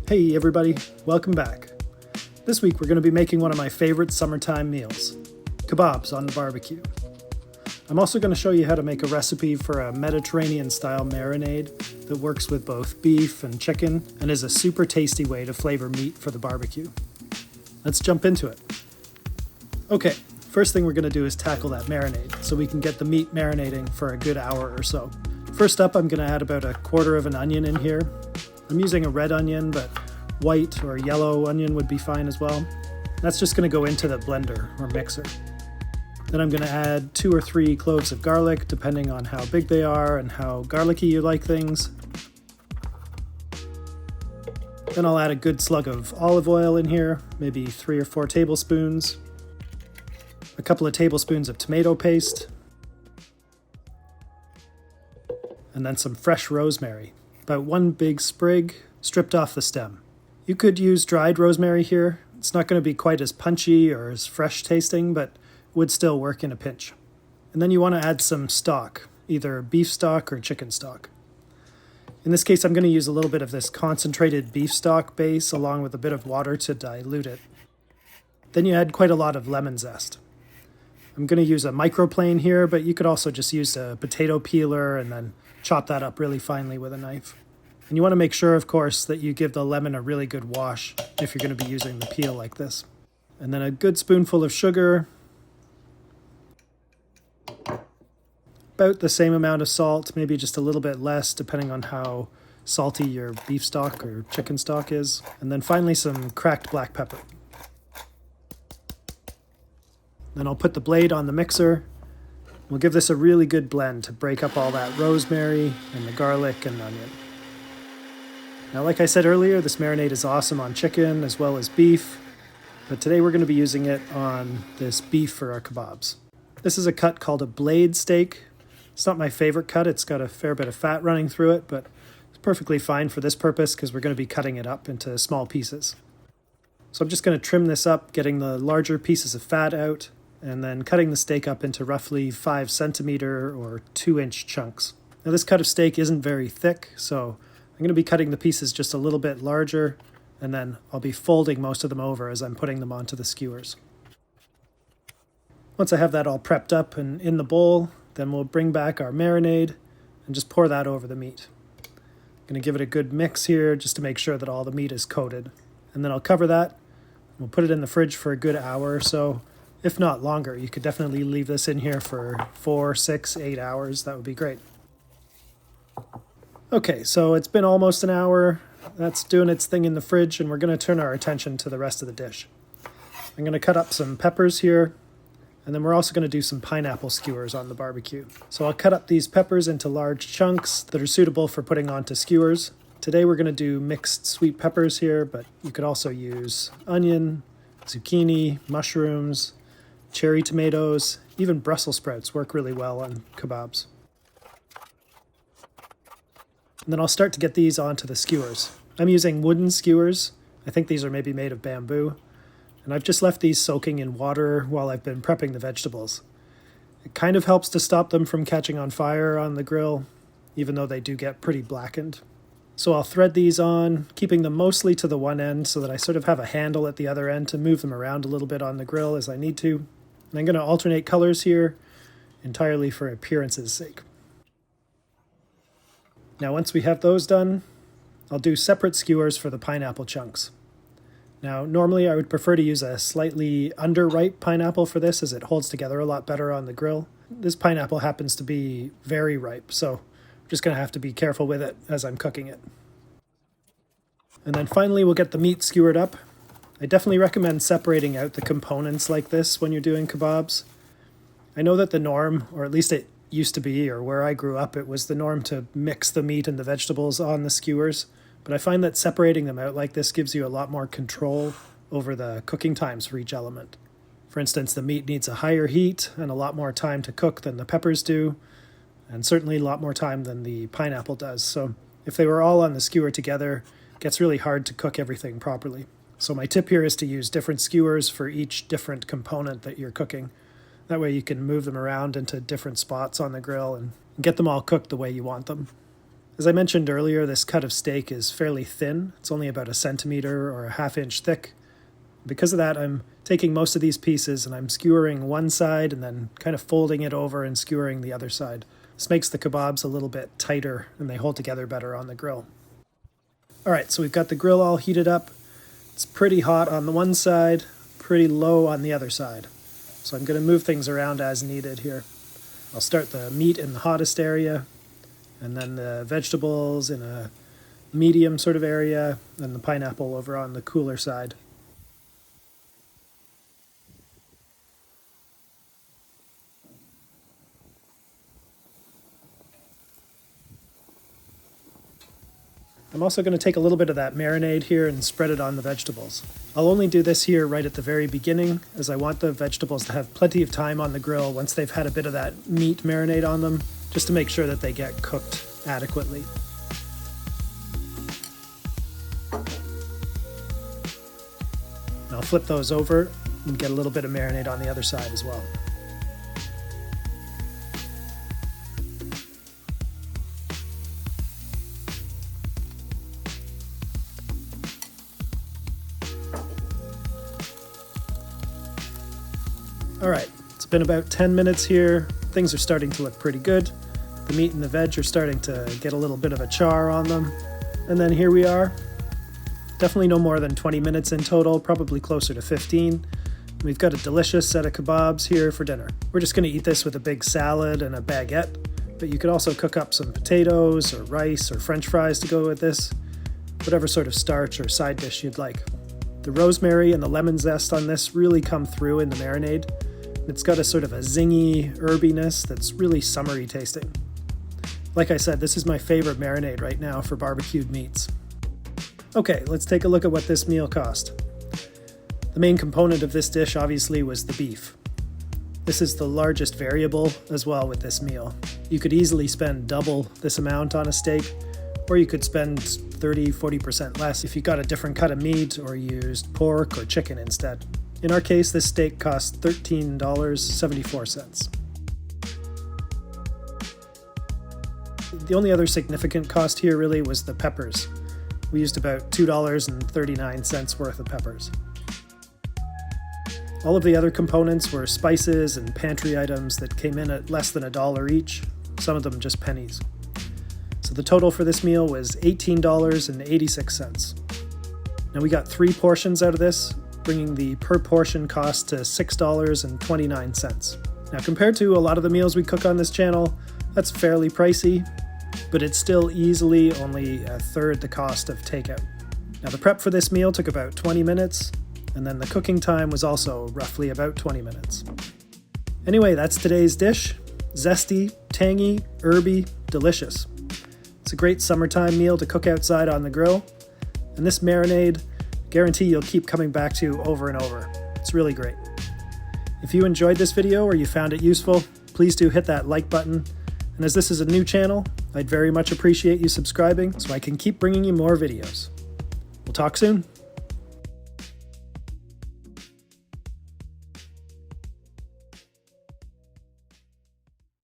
Hey everybody, welcome back. This week we're going to be making one of my favorite summertime meals, kebabs on the barbecue. I'm also going to show you how to make a recipe for a Mediterranean-style marinade that works with both beef and chicken and is a super tasty way to flavor meat for the barbecue. Let's jump into it. Okay, first thing we're going to do is tackle that marinade so we can get the meat marinating for a good hour or so. First up, I'm going to add about 1/4 of an onion in here. I'm using a red onion, but white or yellow onion would be fine as well. That's just going to go into the blender or mixer. Then I'm going to add 2 or 3 cloves of garlic, depending on how big they are and how garlicky you like things. Then I'll add a good slug of olive oil in here, maybe 3 or 4 tablespoons. A couple of tablespoons of tomato paste. And then some fresh rosemary. About 1 big sprig, stripped off the stem. You could use dried rosemary here. It's not going to be quite as punchy or as fresh tasting, but would still work in a pinch. And then you want to add some stock, either beef stock or chicken stock. In this case, I'm going to use a little bit of this concentrated beef stock base along with a bit of water to dilute it. Then you add quite a lot of lemon zest. I'm going to use a microplane here, but you could also just use a potato peeler and then chop that up really finely with a knife. And you want to make sure, of course, that you give the lemon a really good wash if you're going to be using the peel like this. And then a good spoonful of sugar. About the same amount of salt, maybe just a little bit less, depending on how salty your beef stock or chicken stock is. And then finally some cracked black pepper. Then I'll put the blade on the mixer. We'll give this a really good blend to break up all that rosemary and the garlic and onion. Now, like I said earlier, this marinade is awesome on chicken as well as beef, but today we're going to be using it on this beef for our kebabs. This is a cut called a blade steak. It's not my favorite cut. It's got a fair bit of fat running through it, but it's perfectly fine for this purpose because we're going to be cutting it up into small pieces. So I'm just going to trim this up, getting the larger pieces of fat out, and then cutting the steak up into roughly 5 centimeter or 2-inch chunks. Now this cut of steak isn't very thick, so I'm going to be cutting the pieces just a little bit larger, and then I'll be folding most of them over as I'm putting them onto the skewers. Once I have that all prepped up and in the bowl, then we'll bring back our marinade and just pour that over the meat. I'm going to give it a good mix here just to make sure that all the meat is coated. And then I'll cover that. We'll put it in the fridge for a good hour or so. If not longer, you could definitely leave this in here for 4, 6, 8 hours. That would be great. Okay, so it's been almost an hour. That's doing its thing in the fridge, and we're going to turn our attention to the rest of the dish. I'm going to cut up some peppers here, and then we're also going to do some pineapple skewers on the barbecue. So I'll cut up these peppers into large chunks that are suitable for putting onto skewers. Today we're going to do mixed sweet peppers here, but you could also use onion, zucchini, mushrooms, cherry tomatoes, even Brussels sprouts work really well on kebabs. And then I'll start to get these onto the skewers. I'm using wooden skewers. I think these are maybe made of bamboo. And I've just left these soaking in water while I've been prepping the vegetables. It kind of helps to stop them from catching on fire on the grill, even though they do get pretty blackened. So I'll thread these on, keeping them mostly to the one end so that I sort of have a handle at the other end to move them around a little bit on the grill as I need to. And I'm going to alternate colors here entirely for appearance's sake. Now once we have those done, I'll do separate skewers for the pineapple chunks. Now normally I would prefer to use a slightly underripe pineapple for this as it holds together a lot better on the grill. This pineapple happens to be very ripe, so I'm just going to have to be careful with it as I'm cooking it. And then finally we'll get the meat skewered up. I definitely recommend separating out the components like this when you're doing kebabs. I know that the norm, or at least it used to be, or where I grew up, it was the norm to mix the meat and the vegetables on the skewers. But I find that separating them out like this gives you a lot more control over the cooking times for each element. For instance, the meat needs a higher heat and a lot more time to cook than the peppers do, and certainly a lot more time than the pineapple does. So if they were all on the skewer together, it gets really hard to cook everything properly. So my tip here is to use different skewers for each different component that you're cooking. That way you can move them around into different spots on the grill and get them all cooked the way you want them. As I mentioned earlier, this cut of steak is fairly thin. It's only about 1 centimeter or a ½ inch thick. Because of that, I'm taking most of these pieces and I'm skewering one side and then kind of folding it over and skewering the other side. This makes the kebabs a little bit tighter and they hold together better on the grill. Alright, so we've got the grill all heated up. It's pretty hot on the one side, pretty low on the other side. So I'm going to move things around as needed here. I'll start the meat in the hottest area, and then the vegetables in a medium sort of area, and the pineapple over on the cooler side. I'm also going to take a little bit of that marinade here and spread it on the vegetables. I'll only do this here right at the very beginning, as I want the vegetables to have plenty of time on the grill once they've had a bit of that meat marinade on them, just to make sure that they get cooked adequately. I'll flip those over and get a little bit of marinade on the other side as well. Alright, it's been about 10 minutes here. Things are starting to look pretty good. The meat and the veg are starting to get a little bit of a char on them. And then here we are. Definitely no more than 20 minutes in total, probably closer to 15. We've got a delicious set of kebabs here for dinner. We're just going to eat this with a big salad and a baguette, but you could also cook up some potatoes or rice or French fries to go with this, whatever sort of starch or side dish you'd like. The rosemary and the lemon zest on this really come through in the marinade. It's got a sort of a zingy herbiness that's really summery tasting. Like I said, this is my favorite marinade right now for barbecued meats. Okay, let's take a look at what this meal cost. The main component of this dish obviously was the beef. This is the largest variable as well with this meal. You could easily spend double this amount on a steak, or you could spend 30-40% less if you got a different cut of meat or used pork or chicken instead. In our case, this steak cost $13.74. The only other significant cost here really was the peppers. We used about $2.39 worth of peppers. All of the other components were spices and pantry items that came in at less than $1 each, some of them just pennies. So the total for this meal was $18.86. Now we got 3 portions out of this, bringing the per portion cost to $6.29. Now compared to a lot of the meals we cook on this channel, that's fairly pricey, but it's still easily only a third the cost of takeout. Now the prep for this meal took about 20 minutes, and then the cooking time was also roughly about 20 minutes. Anyway, that's today's dish. Zesty, tangy, herby, delicious. It's a great summertime meal to cook outside on the grill, and this marinade, guarantee you'll keep coming back to over and over. It's really great. If you enjoyed this video or you found it useful, please do hit that like button. And as this is a new channel, I'd very much appreciate you subscribing so I can keep bringing you more videos. We'll talk soon.